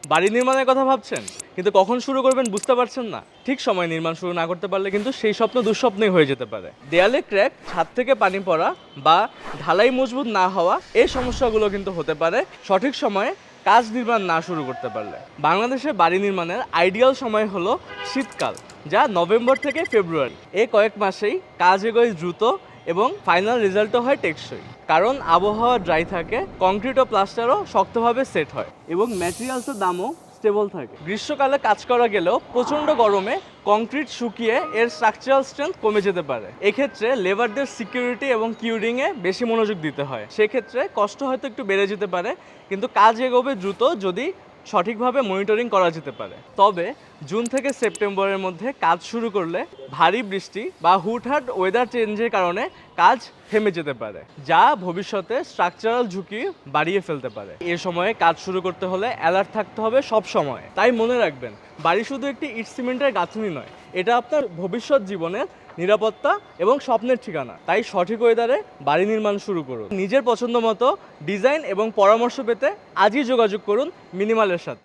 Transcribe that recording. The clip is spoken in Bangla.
বাড়ি নির্মাণের কথা ভাবছেন কিন্তু কখন শুরু করবেন বুঝতে পারছেন না? ঠিক সময় নির্মাণ শুরু না করতে পারলে কিন্তু সেই স্বপ্ন দুঃস্বপ্নই হয়ে যেতে পারে। দেয়ালে ক্র্যাক, ছাদ থেকে পানি পড়া বা ঢালাই মজবুত না হওয়া এই সমস্যাগুলো কিন্তু হতে পারে সঠিক সময়ে কাজ নির্মাণ না শুরু করতে পারলে। বাংলাদেশে বাড়ি নির্মাণের আইডিয়াল সময় হলো শীতকাল, যা নভেম্বর থেকে ফেব্রুয়ারি। এই কয়েক মাসেই কাজ এগোয় দ্রুত এবং ফাইনাল রেজাল্টও হয় টেকসই, কারণ আবহাওয়া ড্রাই থাকে, কংক্রিট ও প্লাস্টারও শক্তভাবে সেট হয় এবং ম্যাটেরিয়ালসের দামও স্টেবল থাকে। গ্রীষ্মকালে কাজ করা গেলেও প্রচণ্ড গরমে কংক্রিট শুকিয়ে এর স্ট্রাকচারাল স্ট্রেংথ কমে যেতে পারে। এক্ষেত্রে লেবারদের সিকিউরিটি এবং কিউরিংয়ে বেশি মনোযোগ দিতে হয়। সেক্ষেত্রে কষ্ট হয়তো একটু বেড়ে যেতে পারে, কিন্তু কাজ এগোবে দ্রুত যদি সঠিকভাবে মনিটরিং করা যেতে পারে। তবে জুন থেকে সেপ্টেম্বরের মধ্যে কাজ শুরু করলে ভারী বৃষ্টি বা হুটহাট ওয়েদার চেঞ্জের কারণে কাজ থেমে যেতে পারে, যা ভবিষ্যতে স্ট্রাকচারাল ঝুঁকি বাড়িয়ে ফেলতে পারে। এ সময়ে কাজ শুরু করতে হলে অ্যালার্ট থাকতে হবে সব সময়। তাই মনে রাখবেন, বাড়ি শুধু একটি ইট সিমেন্টের গাঁথনি নয়, এটা আপনার ভবিষ্যৎ জীবনের নিরাপত্তা এবং স্বপ্নের ঠিকানা। তাই সঠিক ওয়েদারে বাড়ি নির্মাণ শুরু করুন। নিজের পছন্দ মতো ডিজাইন এবং পরামর্শ পেতে আজই যোগাযোগ করুন মিনিমালের সাথে।